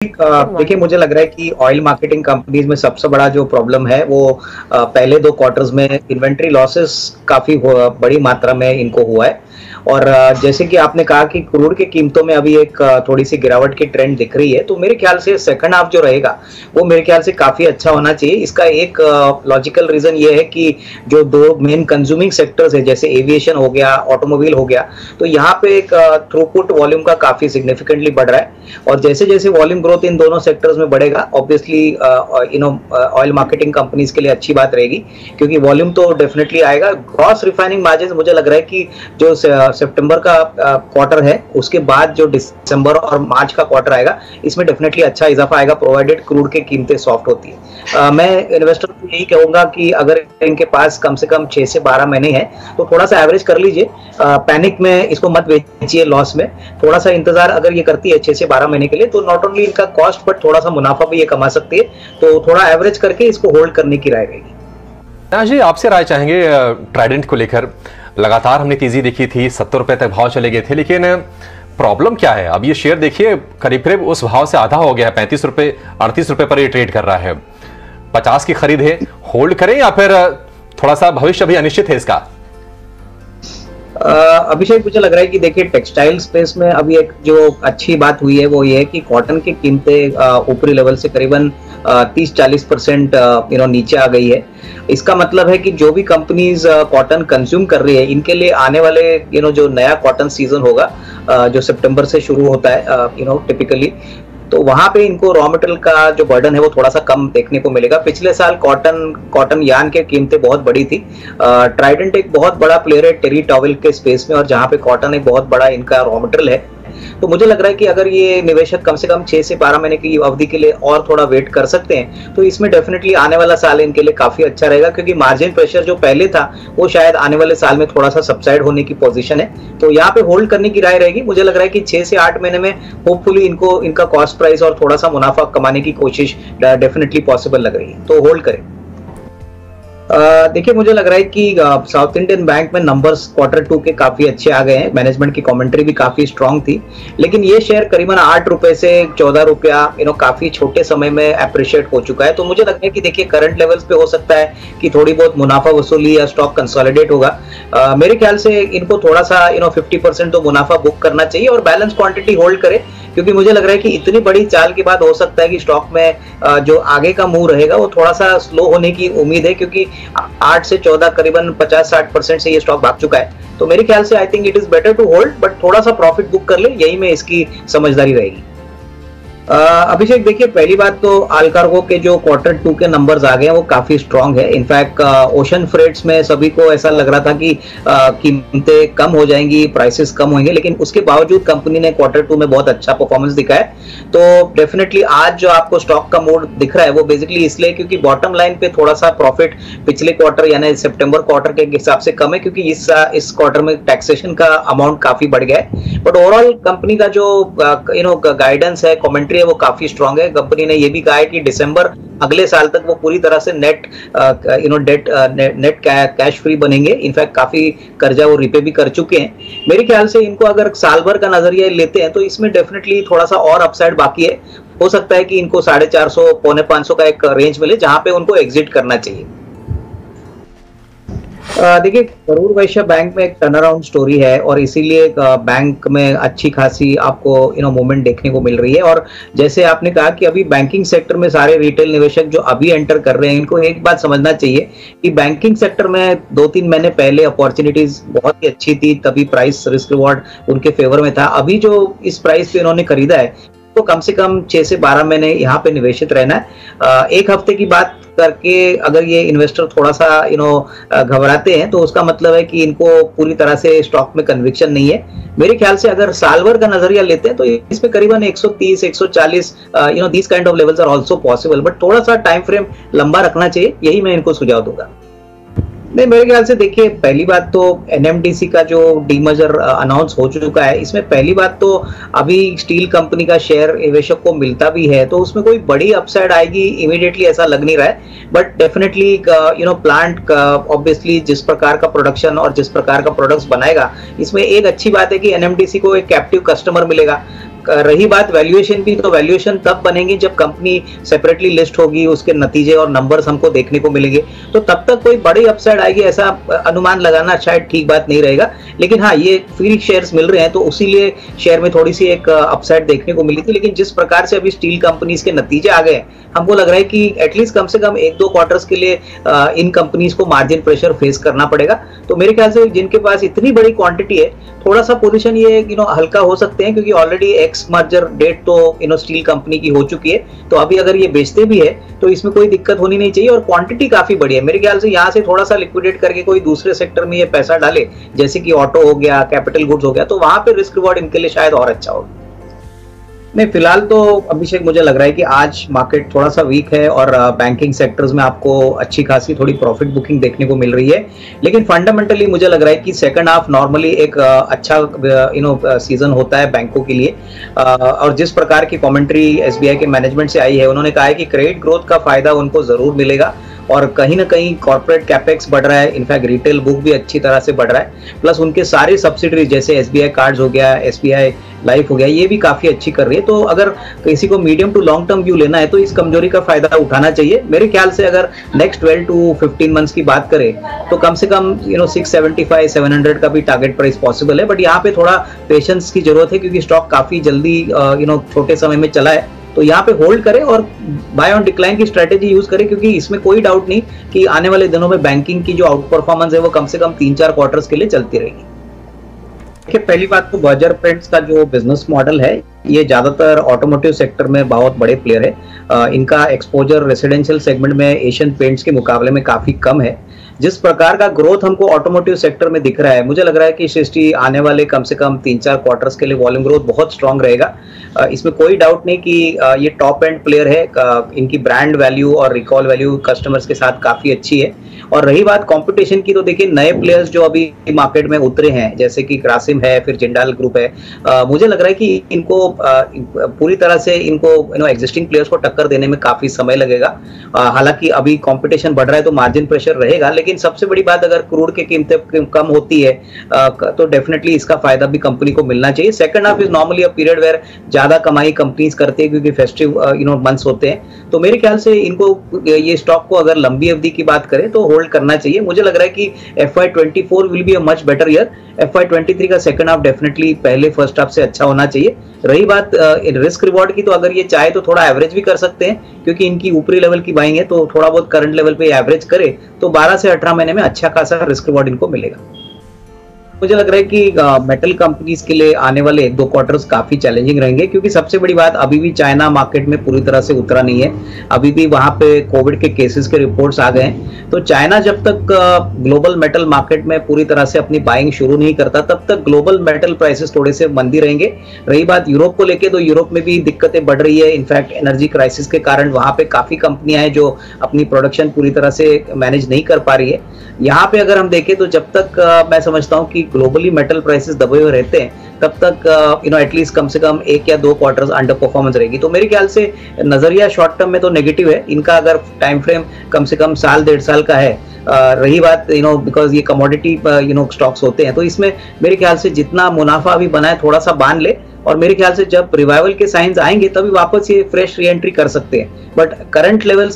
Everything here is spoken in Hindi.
देखिए मुझे लग रहा है कि ऑयल मार्केटिंग कंपनीज में सबसे बड़ा जो प्रॉब्लम है वो पहले 2 क्वार्टर्स में इन्वेंट्री लॉसेस काफी बड़ी मात्रा में इनको हुआ है। और जैसे कि आपने कहा कि क्रूड की कीमतों में अभी एक थोड़ी सी गिरावट की ट्रेंड दिख रही है, तो मेरे ख्याल से सेकंड हाफ जो रहेगा वो मेरे ख्याल से काफी अच्छा होना चाहिए। इसका एक लॉजिकल रीजन ये है कि जो 2 मेन कंज्यूमिंग सेक्टर्स है जैसे एविएशन हो गया, ऑटोमोबाइल हो गया, तो यहाँ पे एक थ्रूपुट वॉल्यूम का काफी सिग्निफिकेंटली बढ़ रहा है। और जैसे जैसे वॉल्यूम ग्रोथ इन दोनों सेक्टर्स में बढ़ेगा, ऑब्वियसली ऑयल मार्केटिंग कंपनीज के लिए अच्छी बात रहेगी, क्योंकि वॉल्यूम तो डेफिनेटली आएगा। ग्रॉस रिफाइनिंग मार्जिन मुझे लग रहा है कि जो सितंबर का क्वार्टर है उसके बाद जो दिसंबर और मार्च का क्वार्टर आएगा, इसमें डेफिनेटली अच्छा इजाफा आएगा, प्रोवाइडेड क्रूड की कीमतें सॉफ्ट होती है। मैं इन्वेस्टर को यही कहूंगा कि अगर इनके पास कम से कम 6 से 12 महीने हैं तो थोड़ा सा एवरेज कर लीजिए, पैनिक में इसको मत बेचिए लॉस में। थोड़ा सा इंतजार अगर ये करती है 6 से 12 महीने के लिए, तो नॉट ओनली इनका कॉस्ट बट थोड़ा सा मुनाफा भी ये कमा सकती है। तो थोड़ा एवरेज करके इसको होल्ड करने की राय रहेगी। जी आपसे राय चाहेंगे ट्राइडेंट को लेकर। लगातार हमने तेजी देखी थी, 70 रुपए तक भाव चले गए थे, लेकिन प्रॉब्लम क्या है? अब ये शेयर देखिए करीब करीब उस भाव से आधा हो गया है, 35 रुपए 38 रुपए पर ये ट्रेड कर रहा है। 50 की खरीद है, होल्ड करें या फिर थोड़ा सा भविष्य भी अनिश्चित है इसका? अभिषेक, मुझे लग रहा है कि देखिए टेक्सटाइल स्पेस में अभी एक जो अच्छी बात हुई है वो ये है कि कॉटन की कीमतें ऊपरी लेवल से करीबन 30-40% नीचे आ गई है। इसका मतलब है कि जो भी कंपनीज कॉटन कंज्यूम कर रही है, इनके लिए आने वाले जो नया कॉटन सीजन होगा जो सितंबर से शुरू होता है टिपिकली, तो वहां पे इनको रॉ मटेरियल का जो बर्डन है वो थोड़ा सा कम देखने को मिलेगा। पिछले साल कॉटन यार्न की कीमतें बहुत बड़ी थी। ट्राइडेंट एक बहुत बड़ा प्लेयर है टेरी टॉवेल के स्पेस में, और जहां पे कॉटन एक बहुत बड़ा इनका रॉ मटेरियल है। तो मुझे लग रहा है कि अगर ये निवेशक कम से कम 6 से 12 महीने की अवधि के लिए और थोड़ा वेट कर सकते हैं, तो इसमें डेफिनेटली आने वाला साल इनके लिए काफी अच्छा रहेगा, क्योंकि मार्जिन प्रेशर जो पहले था वो शायद आने वाले साल में थोड़ा सा सबसाइड होने की पोजीशन है। तो यहाँ पे होल्ड करने की राय रहेगी। मुझे लग रहा है कि 6 से 8 महीने में होपफुली इनको इनका कॉस्ट प्राइस और थोड़ा सा मुनाफा कमाने की कोशिश डेफिनेटली पॉसिबल लग रही है, तो होल्ड करें। देखिए मुझे लग रहा है कि साउथ इंडियन बैंक में नंबर्स Q2 के काफी अच्छे आ गए हैं, मैनेजमेंट की कमेंट्री भी काफी स्ट्रांग थी, लेकिन ये शेयर करीबन 8 रुपए से 14 रुपया काफी छोटे समय में अप्रिशिएट हो चुका है। तो मुझे लगता है कि देखिए करंट लेवल्स पे हो सकता है कि थोड़ी बहुत मुनाफा वसूली या स्टॉक कंसोलिडेट होगा। मेरे ख्याल से इनको थोड़ा सा 50% तो मुनाफा बुक करना चाहिए और बैलेंस क्वांटिटी होल्ड करे, क्योंकि मुझे लग रहा है कि इतनी बड़ी चाल के बाद हो सकता है कि स्टॉक में जो आगे का मूव रहेगा वो थोड़ा सा स्लो होने की उम्मीद है, क्योंकि 8 से 14 करीबन 50-60% से ये स्टॉक भाग चुका है। तो मेरे ख्याल से I think it is better to hold, but थोड़ा सा प्रॉफिट बुक कर ले, यही में इसकी समझदारी रहेगी। अभिषेक, देखिए पहली बात तो आलकार्गो के जो Q2 के नंबर्स आ गए हैं वो काफी स्ट्रांग है। इनफैक्ट ओशन फ्रेट्स में सभी को ऐसा लग रहा था कि कीमतें कम हो जाएंगी, प्राइसेस कम होंगे, लेकिन उसके बावजूद कंपनी ने Q2 में बहुत अच्छा परफॉर्मेंस दिखाया। तो डेफिनेटली आज जो आपको स्टॉक का मूड दिख रहा है वो बेसिकली इसलिए क्योंकि बॉटम लाइन पे थोड़ा सा प्रॉफिट पिछले क्वार्टर यानी सितंबर क्वार्टर के हिसाब से कम है, क्योंकि इस क्वार्टर में टैक्सेशन का अमाउंट काफी बढ़ गया है। बट ओवरऑल कंपनी का जो गाइडेंस है, कमेंट्री है, वो काफी स्ट्रांग है। कंपनी ने ये भी कहा है कि दिसंबर अगले साल तक वो पूरी तरह से नेट कैश फ्री बनेंगे। इनफैक्ट काफी कर्जा वो रिपे भी कर चुके हैं। मेरे ख्याल से इनको अगर साल भर का नजरिया लेते हैं तो इसमें डेफिनेटली थोड़ा सा और अपसाइड बाकी है। हो सकता है कि इनको 450 पौने 500 का एक रेंज मिले जहां पे उनको एग्जिट करना चाहिए। देखिए करूर वैश्य बैंक में एक टर्न अराउंड स्टोरी है और इसीलिए बैंक में अच्छी खासी आपको मूवमेंट देखने को मिल रही है। और जैसे आपने कहा कि अभी बैंकिंग सेक्टर में सारे रिटेल निवेशक जो अभी एंटर कर रहे हैं, इनको एक बात समझना चाहिए कि बैंकिंग सेक्टर में 2-3 महीने पहले अपॉर्चुनिटीज बहुत ही अच्छी थी, तभी प्राइस रिस्क रिवॉर्ड उनके फेवर में था। अभी जो इस प्राइस पे इन्होंने खरीदा है तो कम से कम 6 से 12 महीने यहाँ पे निवेशित रहना है। एक हफ्ते की बात करके अगर ये इन्वेस्टर थोड़ा सा घबराते हैं तो उसका मतलब है कि इनको पूरी तरह से स्टॉक में कन्विक्शन नहीं है। मेरे ख्याल से अगर साल भर का नजरिया लेते हैं तो इसमें करीबन 130-140 these kind of levels are also possible, but थोड़ा सा टाइम फ्रेम लंबा रखना चाहिए, यही मैं इनको सुझाव दूंगा। नहीं, मेरे ख्याल से देखिए पहली बात तो एनएमडीसी का जो डीमर्जर अनाउंस हो चुका है, इसमें पहली बात तो अभी स्टील कंपनी का शेयर निवेशक को मिलता भी है, तो उसमें कोई बड़ी अपसाइड आएगी इमीडिएटली ऐसा लग नहीं रहा है। बट डेफिनेटली प्लांट ऑब्वियसली जिस प्रकार का प्रोडक्शन और जिस प्रकार का प्रोडक्ट्स बनाएगा, इसमें एक अच्छी बात है कि एनएमडीसी को एक कैप्टिव कस्टमर मिलेगा। रही बात वैल्यूएशन की, तो वैल्यूएशन तब बनेगी जब कंपनी सेपरेटली लिस्ट होगी, उसके नतीजे और नंबर्स हमको देखने को मिलेंगे, तो तब तक कोई बड़ी अपसाइड आएगी ऐसा अनुमान लगाना शायद ठीक बात नहीं रहेगा। लेकिन हाँ, ये फ्री शेयर्स मिल रहे हैं तो उसीलिए शेयर में थोड़ी सी एक अपसाइड देखने को मिली थी। लेकिन जिस प्रकार से अभी स्टील कंपनीज के नतीजे आ गए, हमको लग रहा है कि एटलीस्ट कम से कम 1-2 क्वार्टर्स के लिए इन कंपनीज को मार्जिन प्रेशर फेस करना पड़ेगा। तो मेरे ख्याल से जिनके पास इतनी बड़ी क्वांटिटी है, थोड़ा सा पोजीशन ये हल्का हो सकते हैं, क्योंकि ऑलरेडी एक्स मर्जर डेट तो स्टील कंपनी की हो चुकी है। तो अभी अगर ये बेचते भी है तो इसमें कोई दिक्कत होनी नहीं चाहिए, और क्वांटिटी काफी बड़ी है। मेरे ख्याल से यहाँ से थोड़ा सा लिक्विडेट करके कोई दूसरे सेक्टर में ये पैसा डाले, जैसे कि ऑटो हो गया, कैपिटल गुड्स हो गया, तो वहां पे रिस्क रिवॉर्ड इनके लिए शायद और अच्छा होगा। नहीं, फिलहाल तो अभिषेक मुझे लग रहा है कि आज मार्केट थोड़ा सा वीक है और बैंकिंग सेक्टर्स में आपको अच्छी खासी थोड़ी प्रॉफिट बुकिंग देखने को मिल रही है। लेकिन फंडामेंटली मुझे लग रहा है कि सेकंड हाफ नॉर्मली एक अच्छा सीजन होता है बैंकों के लिए। और जिस प्रकार की कमेंट्री एसबीआई के मैनेजमेंट से आई है, उन्होंने कहा है कि क्रेडिट ग्रोथ का फायदा उनको जरूर मिलेगा, और कहीं ना कहीं कॉर्पोरेट कैपेक्स बढ़ रहा है, इनफैक्ट रिटेल बुक भी अच्छी तरह से बढ़ रहा है, प्लस उनके सारे सब्सिडरीज जैसे एसबीआई कार्ड्स हो गया, एसबीआई लाइफ हो गया, ये भी काफी अच्छी कर रही है। तो अगर किसी को medium to long term view लेना है तो इस कमजोरी का फायदा उठाना चाहिए। मेरे ख्याल से अगर नेक्स्ट 12 to 15 मंथ्स की बात करें तो कम से कम 675-700 का भी टारगेट प्राइस पॉसिबल है। बट यहाँ पे थोड़ा पेशेंस की जरूरत है, क्योंकि स्टॉक काफी जल्दी छोटे समय में चला है। तो यहाँ पे होल्ड करें और बाय ऑन डिक्लाइन की स्ट्रेटेजी यूज करें, क्योंकि इसमें कोई डाउट नहीं कि आने वाले दिनों में बैंकिंग की जो आउट परफॉर्मेंस है वो कम से कम 3-4 क्वार्टर्स के लिए चलती रहेगी। देखिए, पहली बात तो बर्जर पेंट्स का जो बिजनेस मॉडल है, ये ज्यादातर ऑटोमोटिव सेक्टर में बहुत बड़े प्लेयर है। इनका एक्सपोजर रेसिडेंशियल सेगमेंट में एशियन पेंट्स के मुकाबले में काफी कम है। जिस प्रकार का ग्रोथ हमको ऑटोमोटिव सेक्टर में दिख रहा है, मुझे लग रहा है कि सृष्टि आने वाले कम से कम 3-4 क्वार्टर्स के लिए वॉल्यूम ग्रोथ बहुत स्ट्रांग रहेगा। इसमें कोई डाउट नहीं कि ये टॉप एंड प्लेयर है। इनकी ब्रांड वैल्यू और रिकॉल वैल्यू कस्टमर्स के साथ काफी अच्छी है। और रही बात कंपटीशन की, तो देखिए नए प्लेयर्स जो अभी मार्केट में उतरे हैं, जैसे कि ग्रासिम है, फिर जिंदाल ग्रुप है, मुझे लग रहा है कि इनको पूरी तरह से इनको एग्जिस्टिंग प्लेयर्स को टक्कर देने में काफी समय लगेगा। हालांकि अभी कंपटीशन बढ़ रहा है तो मार्जिन प्रेशर रहेगा, लेकिन सबसे बड़ी बात, अगर क्रूड की कीमतें कम होती है तो डेफिनेटली इसका फायदा भी कंपनी को मिलना चाहिए। Second half is normally a period where ज्यादा कमाई कंपनीज करते हैं, क्योंकि फेस्टिव मंथ्स होते हैं। तो मेरे ख्याल से इनको ये स्टॉक को अगर लंबी अवधि की बात करें तो होल्ड करना चाहिए। मुझे लग रहा है कि FY24 will be a much better year. FY23 का सेकंड हाफ डेफिनेटली पहले फर्स्ट हाफ से अच्छा होना चाहिए। रही बात रिस्क रिवॉर्ड की, तो अगर ये चाहे तो थोड़ा एवरेज भी कर सकते हैं, क्योंकि इनकी ऊपरी लेवल की बाइंग है, तो थोड़ा बहुत करंट लेवल पे एवरेज करे तो 12 से 18 महीने में अच्छा खासा रिस्क रिवॉर्ड इनको मिलेगा। मुझे लग रहा है कि मेटल कंपनीज के लिए आने वाले 1-2 क्वार्टर्स काफी चैलेंजिंग रहेंगे, क्योंकि सबसे बड़ी बात, अभी भी चाइना मार्केट में पूरी तरह से उतरा नहीं है। अभी भी वहां पे कोविड के केसेस के रिपोर्ट्स आ गए हैं। तो चाइना जब तक ग्लोबल मेटल मार्केट में पूरी तरह से अपनी बाइंग शुरू नहीं करता, तब तक ग्लोबल मेटल प्राइसेस थोड़े से मंदी रहेंगे। रही बात यूरोप को लेके, तो यूरोप में भी दिक्कतें बढ़ रही है। इनफैक्ट एनर्जी क्राइसिस के कारण वहां पे काफी कंपनियां हैं जो अपनी प्रोडक्शन पूरी तरह से मैनेज नहीं कर पा रही है। यहाँ पे अगर हम देखें तो जब तक मैं समझता हूँ कि ग्लोबली मेटल प्राइसेस दबे हुए रहते हैं, तब तक एटलीस्ट कम से कम 1 या 2 क्वार्टर्स अंडर परफॉर्मेंस रहेगी। तो मेरे ख्याल से नजरिया शॉर्ट टर्म में तो नेगेटिव है। इनका अगर टाइम फ्रेम कम से कम साल 1.5 साल का है, रही बात बिकॉज ये कमोडिटी स्टॉक्स होते हैं, तो इसमें मेरे ख्याल से जितना मुनाफा अभी बना है थोड़ा सा बांध ले, और मेरे ख्याल से जब रिवाइवल के साइंस आएंगे तभी वापस ये फ्रेश री एंट्री कर सकते हैं। But current levels